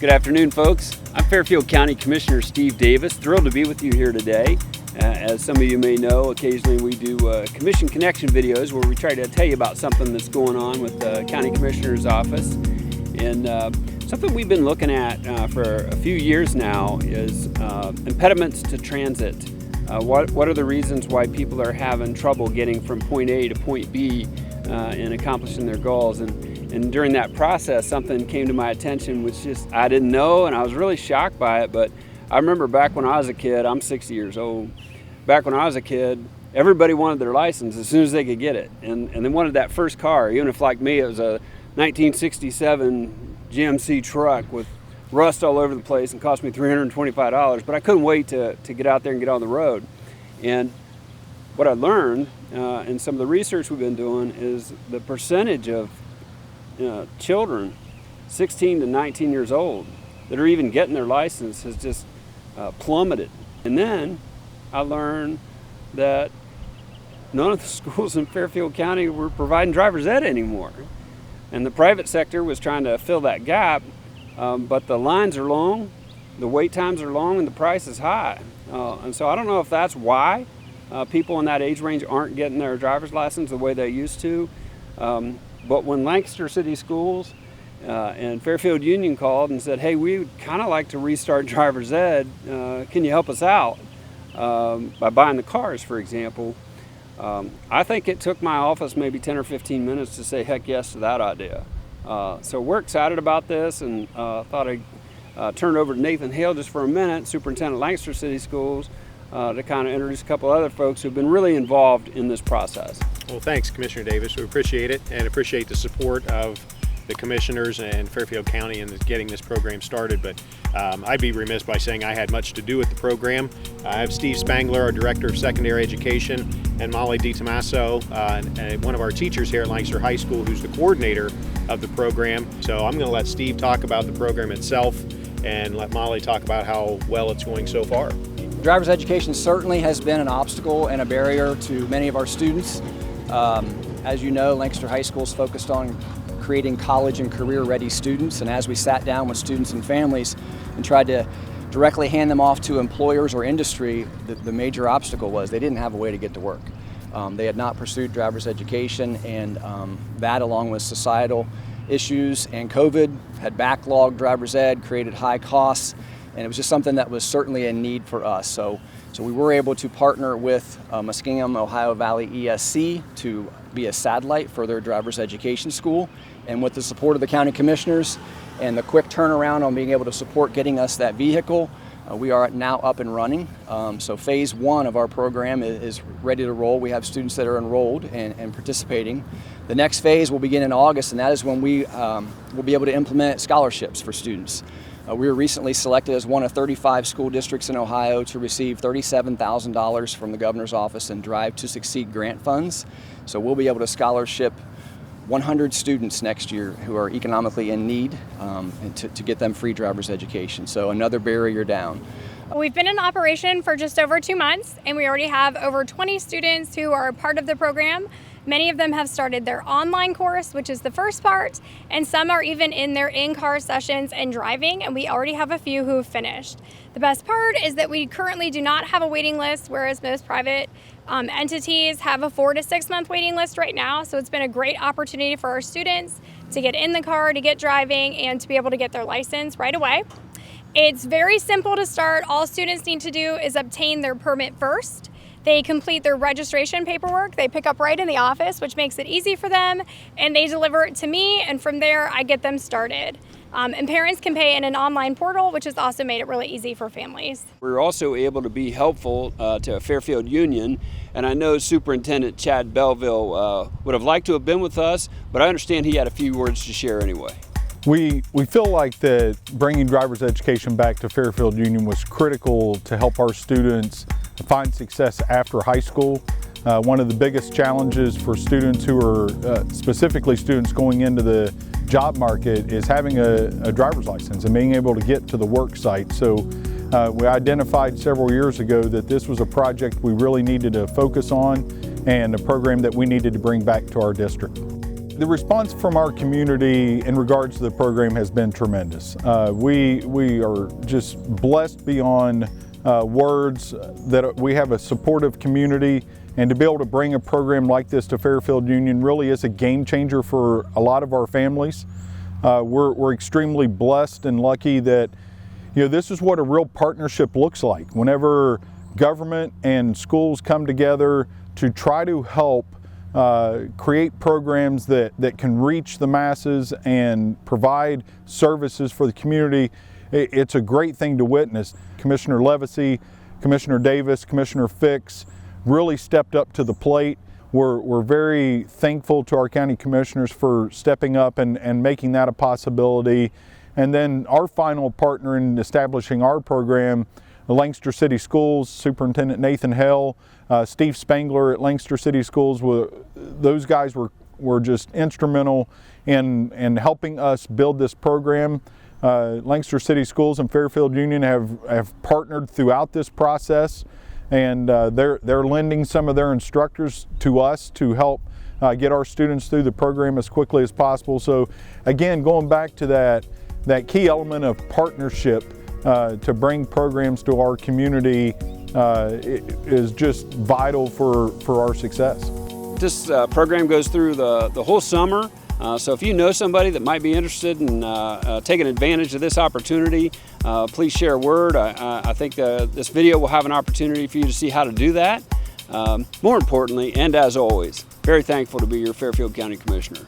Good afternoon, folks. I'm Fairfield County Commissioner Steve Davis. Thrilled to be with you here today. As some of you may know, occasionally we do Commission Connection videos where we try to tell you about something that's going on with the County Commissioner's office. And something we've been looking at for a few years now is impediments to transit. What are the reasons why people are having trouble getting from point A to point B and accomplishing their goals? And during that process, something came to my attention which just I didn't know, and I was really shocked by it. But I remember back when I was a kid, I'm 60 years old, back when I was a kid, everybody wanted their license as soon as they could get it. And they wanted that first car, even if like me, it was a 1967 GMC truck with rust all over the place and cost me $325, but I couldn't wait to get out there and get on the road. And what I learned in some of the research we've been doing is the percentage of children 16 to 19 years old that are even getting their license has just plummeted. And then I learned that none of the schools in Fairfield County were providing driver's ed anymore. And the private sector was trying to fill that gap, but the lines are long, the wait times are long, and the price is high. And so I don't know if that's why people in that age range aren't getting their driver's license the way they used to. But when Lancaster City Schools and Fairfield Union called and said, hey, we would kind of like to restart driver's ed, can you help us out by buying the cars, for example? I think it took my office maybe 10 or 15 minutes to say heck yes to that idea. So we're excited about this, and thought I'd turn it over to Nathan Hale just for a minute, Superintendent of Lancaster City Schools, to kind of introduce a couple other folks who've been really involved in this process. Well, thanks, Commissioner Davis. We appreciate it and appreciate the support of the commissioners and Fairfield County in getting this program started. But I'd be remiss by saying I had much to do with the program. I have Steve Spangler, our Director of Secondary Education, and Molly DiTomaso, and one of our teachers here at Lancaster High School, who's the coordinator of the program. So I'm going to let Steve talk about the program itself and let Molly talk about how well it's going so far. Driver's education certainly has been an obstacle and a barrier to many of our students. As you know, Lancaster High School is focused on creating college and career-ready students, and as we sat down with students and families and tried to directly hand them off to employers or industry, the major obstacle was they didn't have a way to get to work. They had not pursued driver's education, and that, along with societal issues and COVID, had backlogged driver's ed, created high costs, and it was just something that was certainly a need for us. So we were able to partner with Muskingum Ohio Valley ESC to be a satellite for their driver's education school. And with the support of the county commissioners and the quick turnaround on being able to support getting us that vehicle, we are now up and running. So phase one of our program is ready to roll. We have students that are enrolled and participating. The next phase will begin in August, and that is when we will be able to implement scholarships for students. We were recently selected as one of 35 school districts in Ohio to receive $37,000 from the governor's office in Drive to Succeed grant funds. So we'll be able to scholarship 100 students next year who are economically in need to get them free driver's education. So another barrier down. We've been in operation for just over 2 months, and we already have over 20 students who are a part of the program. Many of them have started their online course, which is the first part, and some are even in their in-car sessions and driving, and we already have a few who have finished. The best part is that we currently do not have a waiting list, whereas most private entities have a 4 to 6 month waiting list right now. So it's been a great opportunity for our students to get in the car, to get driving, and to be able to get their license right away. It's very simple to start. All students need to do is obtain their permit first. They complete their registration paperwork. They pick up right in the office, which makes it easy for them, and they deliver it to me, and from there I get them started. And parents can pay in an online portal, which has also made it really easy for families. We're also able to be helpful to Fairfield Union, and I know Superintendent Chad Belleville would have liked to have been with us, but I understand he had a few words to share anyway. We feel like that bringing driver's education back to Fairfield Union was critical to help our students find success after high school. One of the biggest challenges for students who are, specifically students going into the job market, is having a driver's license and being able to get to the work site. So we identified several years ago that this was a project we really needed to focus on and a program that we needed to bring back to our district. The response from our community in regards to the program has been tremendous. We are just blessed beyond words that we have a supportive community, and to be able to bring a program like this to Fairfield Union really is a game changer for a lot of our families. We're extremely blessed and lucky that this is what a real partnership looks like. Whenever government and schools come together to try to help create programs that can reach the masses and provide services for the community, it's a great thing to witness. Commissioner Levacy, Commissioner Davis, Commissioner Fix really stepped up to the plate. We're very thankful to our county commissioners for stepping up and making that a possibility. And then our final partner in establishing our program, the Lancaster City Schools, Superintendent Nathan Hale, Steve Spangler at Lancaster City Schools, those guys were just instrumental in helping us build this program. Lancaster City Schools and Fairfield Union have partnered throughout this process, and they're lending some of their instructors to us to help get our students through the program as quickly as possible. So again, going back to that key element of partnership to bring programs to our community is just vital for our success. This program goes through the whole summer. So if you know somebody that might be interested in taking advantage of this opportunity, please share word. I think this video will have an opportunity for you to see how to do that. More importantly, and as always, very thankful to be your Fairfield County Commissioner.